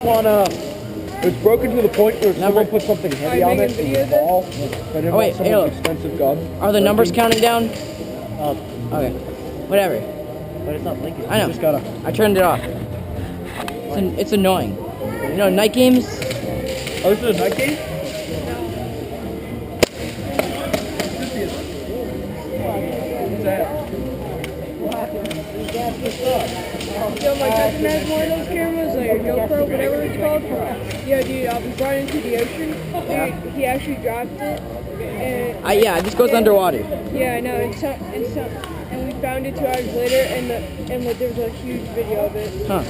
It's broken to the point where someone put something heavy on it and the ball. Oh wait, someone's expensive gun. Are the numbers counting down? Okay, whatever. But it's not blinking. I know. You just gotta. I turned it off. It's annoying. You know, night games. Oh, this is a night game? Yo, my cousin has one of those cameras, like a GoPro, whatever it's called. Yeah, dude, we brought it into the ocean. He actually dropped it. And Yeah, it just goes underwater. yeah, I know. And we found it 2 hours later, and there was a huge video of it. Huh.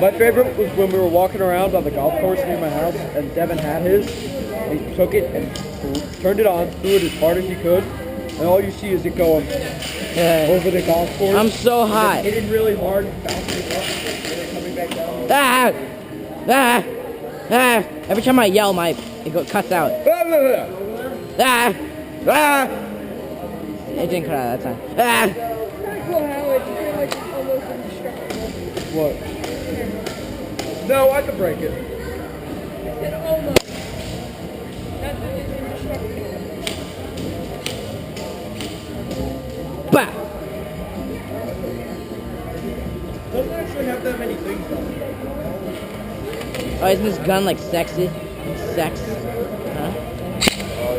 My favorite was when we were walking around on the golf course near my house, and Devin had his. And he took it and turned it on, threw it as hard as he could, and all you see is it going over the golf course. I'm so hot. Hit it really hard, bouncing up, and then coming back down. Every time I yell, it cuts out. It didn't cut out that time. Pretty cool how it's pretty much almost indestructible. What? No, I can break it. It's almost. That's what is indestructible. Bah! Doesn't actually have that many things on it. Oh, isn't this gun like sexy? Sex? Huh?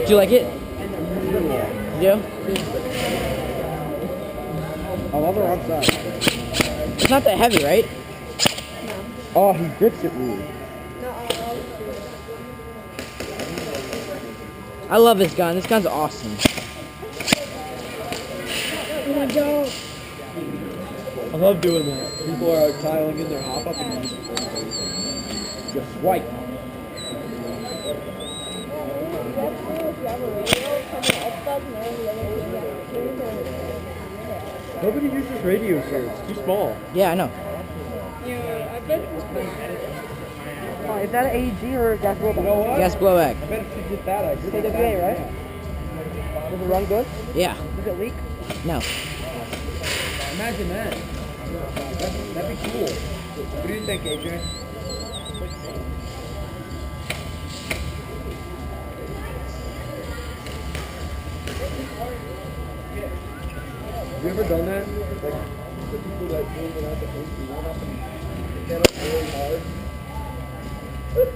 Do you like it? You do? I love the wrong side. It's not that heavy, right? Oh, he grips it weird. I love this gun. This gun's awesome. I love doing that. People are like tiling in their hop up and just swipe. Nobody uses radios here. It's too small. Yeah, I know. Yeah, I bet this Is that an AEG or a gas blowback? You know what? Gas blowback. I bet if you did that, I'd It's AWA, right? Does it run good? Yeah. Does it leak? No. Imagine that. That'd be cool. What do you think, AJ? Have you ever done that? Like, the people that do it without the host, you run up and get up really hard. It's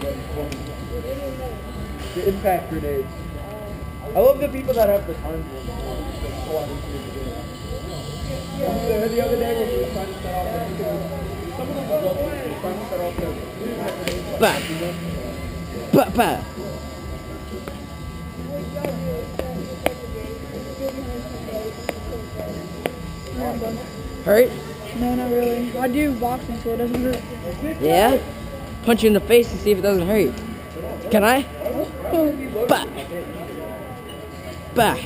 really fun. The impact grenades. I love the people that have the time for it. The other day when we were trying to set off, some of them were trying to set off the impact grenades. Bah! Bah! Hurt? No, not really. I do boxing, so it doesn't hurt. Yeah? Punch you in the face and see if it doesn't hurt. Can I? Bah! Bah!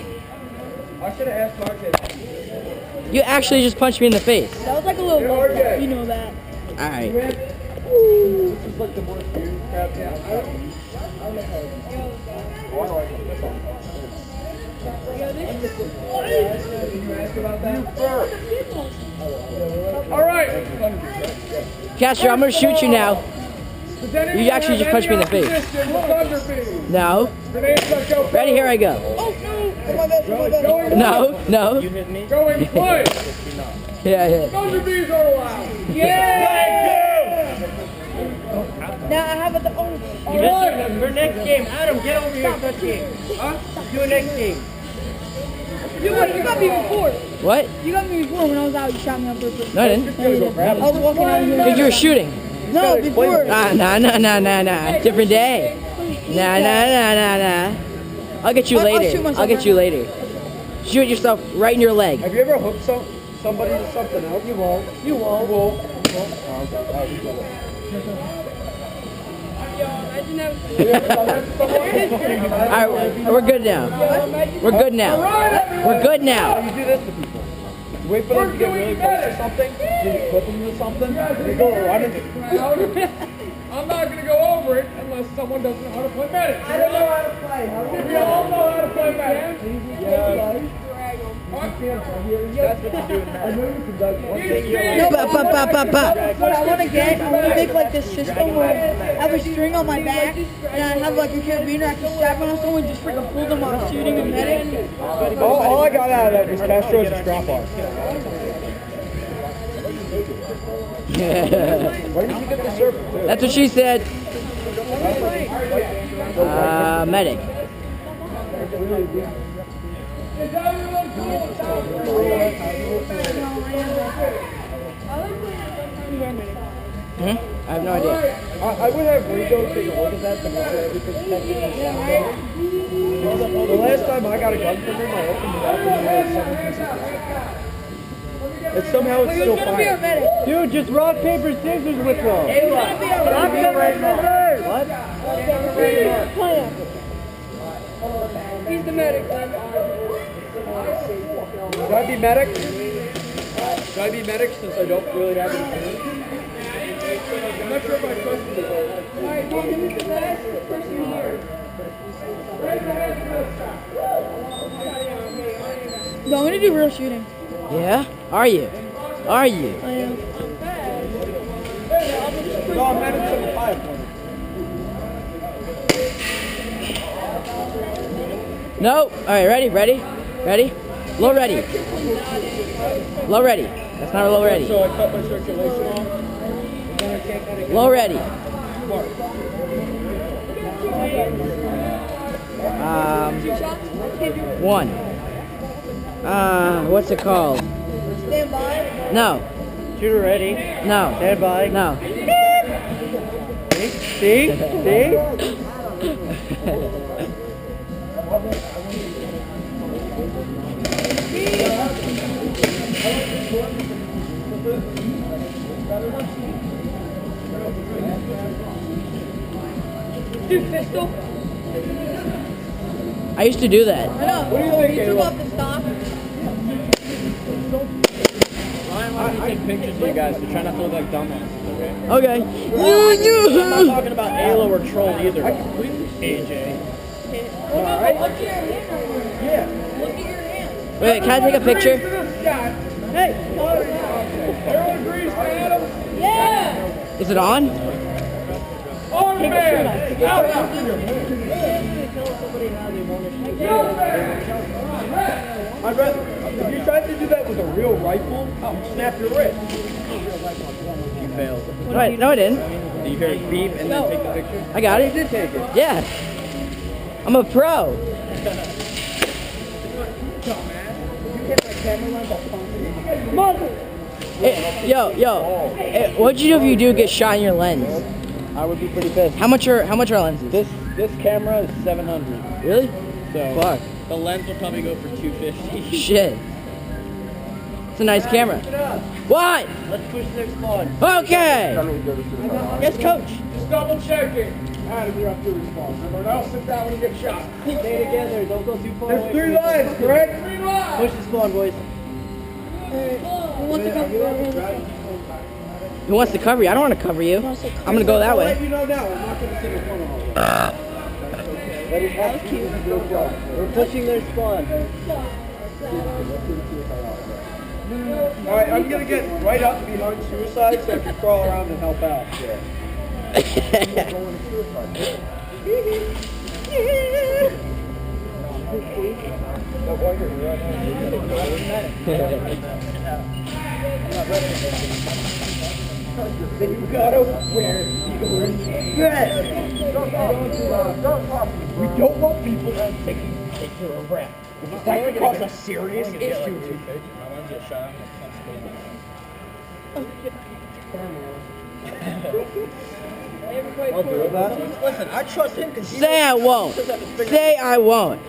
I should have asked RJ. You actually just punched me in the face. That was like a little low, you know that. Alright. This is like the worst dude crap now. I don't know how to do this. Can you ask about that? Alright! Castro, I'm gonna shoot you now. You actually just punched me in the face. No. Ready, here I go. No, no. You hit me? Going play! Yeah. Thunder bees are allowed! Yeah! Now I have the For next game, Adam, get over here and touch game. Huh? Do a next game. You got me before. What? You got me before when I was out. You shot me on purpose. No, I didn't. I was walking out here. Because you were shooting. No, before. Nah. Different day. Nah. I'll get you I'll later. shoot myself I'll get right you now. later. Shoot yourself right in your leg. Have you ever hooked somebody to something else? You won't. You won't. Oh, Alright, we're good now. We're good now. We're good now. You do this to people. You wait for them to get really close to something, then you clip them to something, they go running. I'm not going to go over it unless someone doesn't know how to play medic. I don't know how to play. We all know how to play medic. Yeah. That's what you do in No, but what I want to get, I want to make like this system where I have a string on my back and I have like a carabiner. I can strap on someone and just freaking pull them while shooting a medic. All I got out of that was Castro's strap on. Where did you get the surfer too? That's what she said. Medic. Hmm? I have no idea. I would have Rico take a look at that, but the last time I got a gun from him, I opened it up and he had 7 pieces of it. And somehow it's still fire. Dude, just rock, paper, scissors with them. Rock, paper, scissors. What? He's the medic. Should I be medic? Should I be medic since I don't really have any food? I'm not sure if I trust you. Alright, well, give me the last person here. No, I'm gonna do real shooting. Yeah? Are you? Are you? I am. No, I'm medic 75 for me. No. Alright, ready? Low ready. Low ready. That's not a low ready. So I cut my circulation off. Low ready. One. What's it called? Stand by. No. Shooter ready. No. Stand by. No. See? Dude, pistol. I used to do that. I know. What do you think, You took Caleb? off the stock. Ryan, why don't you take pictures of you guys to try not to look like dumbasses, okay? Okay. I'm not talking about Halo or Troll either. AJ. Alright. Look at your hand. Yeah. Look at your hand. Wait, can I take a picture? Hey. Everyone agrees to Adam? Yeah. Is it on? Oh, man! I'd rather, if you tried to do that with a real rifle, I'll snap your wrist. You failed. No, I didn't. Do you hear it beep and then take the picture? I got You it. did take it. Yeah. I'm a pro. Yo. What'd you do if you do get shot in your lens? I would be pretty pissed. How much are lenses? This camera is 700. Really? So Fuck. the lens will probably go for 250. Shit. It's a nice camera. What? Let's push next spawn. Okay. Yes, coach. Just double checking. Adam, you're up to respawn. Remember, don't sit down when you get shot. Stay together. Don't go too far There's away. 3 lines, correct? 3 lines. Push the spawn, boys. Who wants to cover you? I don't want to cover you. I'm gonna go that I'll let way. you know now. I'm not going to sit in front of all that. That was cute. We're pushing their spawn. Alright, I'm going to get right up behind suicide so I can crawl around and help out. Then you gotta wear your vest. We don't want people taking a rep. Because that could cause a serious issue. Listen, I trust him because Say I won't. Say I won't.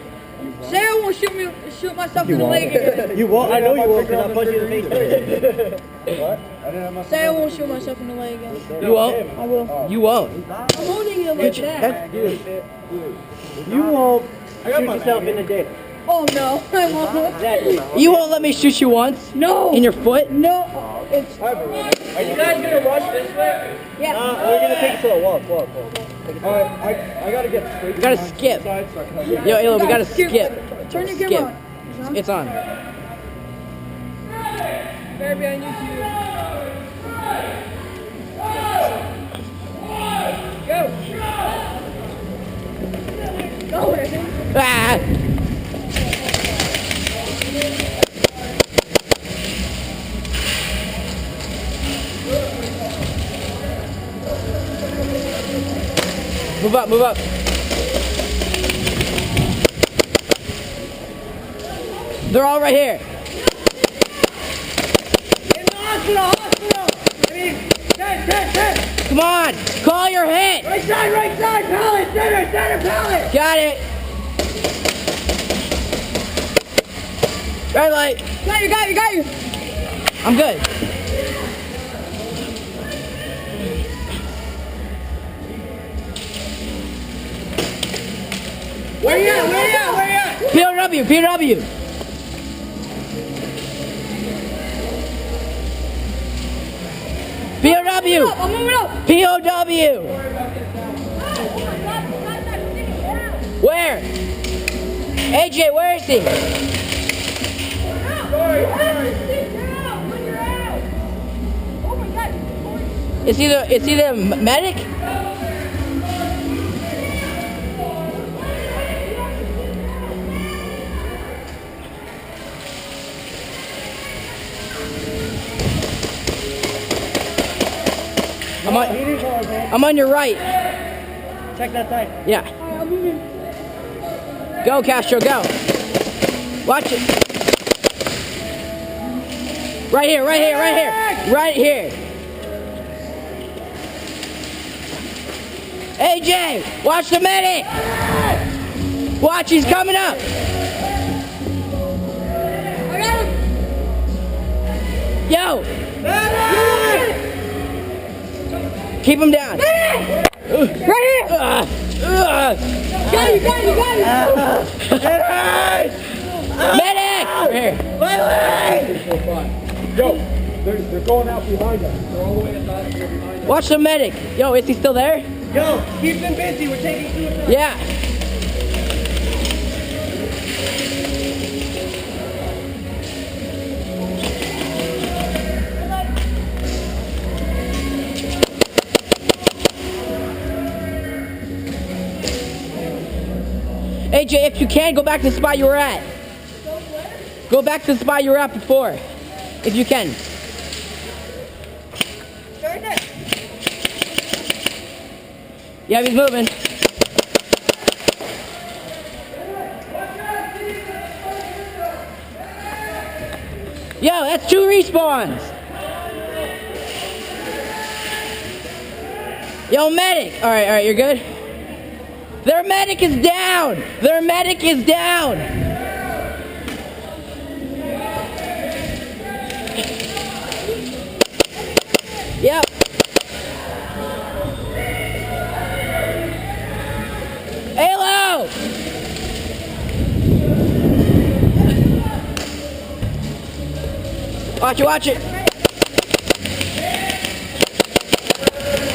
Say I won't shoot myself in the leg again. You won't. I know you won't, because I'll punch you in the face. What? I didn't have my Say I won't shoot myself in the leg again. You won't. I will. You won't. I'm holding it like that. You won't shoot yourself in the dick. Oh no, I won't. Exactly. You won't let me shoot you once? No. In your foot? No. It's Are you guys gonna rush this way? yeah. We're going to take it slow. Walk. Alright, I gotta get straight. We gotta behind skip. suicide so I can help Yo, we gotta skip. Turn your Skip. camera on. It's on. better be on YouTube. Go. Go, Evan. Ah! Move up, move up. They're all right here. In the hospital. I mean, ten. Come on, call your hit. Right side, pallet, center, pallet. Got it. Red light. Got you. I'm good. Where you at? POW. POW. I'm moving up. POW. Where? AJ, where is he? Is he the medic? I'm on your right. Check that side. Yeah. Go, Castro, go. Watch it. Right here. Right here. AJ, watch the medic. Watch, he's coming up. I got him. Yo. Keep him down. Right here. Got you. Medic! Here. Yo, they're going out behind us. They're all the way inside. They're behind us. Watch the medic. Yo, is he still there? Yo, keep them busy. We're taking suicide. Yeah. AJ, if you can, go back to the spot you were at. Go back to the spot you were at before, if you can. Yeah, he's moving. Yo, that's 2 respawns. Yo, medic. All right, you're good? Their medic is down. Yep. Halo! Watch it.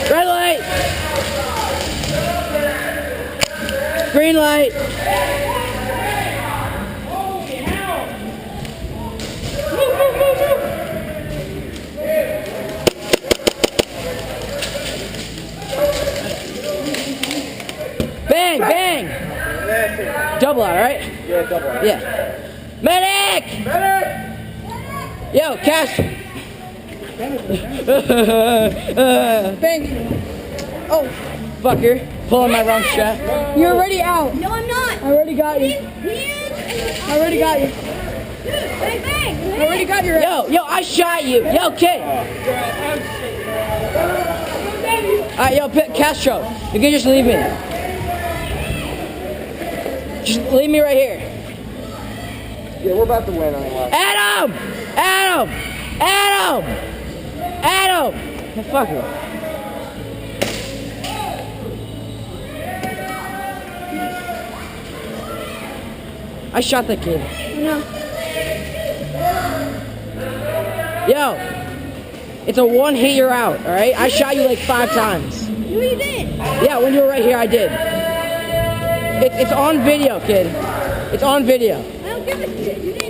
Red light. Green light. Bang! Double out, right? Yeah, double out. Yeah. Medic! Yo, Cash. Bang. Oh, Fucker. Pulling my wrong strap. you're already out. No, I'm not. I already got you. I already got you. Bang, bang. I already got your ass. Yo, I shot you. Yo, kid. Alright, yo, Castro. You can just leave me. Just leave me right here. Yeah, we're about to win on the left. Adam! Fucker. I shot that kid. No. Yo, it's a 1 hit, you're out, alright? I shot you like 5 times. No, you did. Yeah, when you were right here, I did. It's on video, kid. It's on video. I don't give a shit. You did.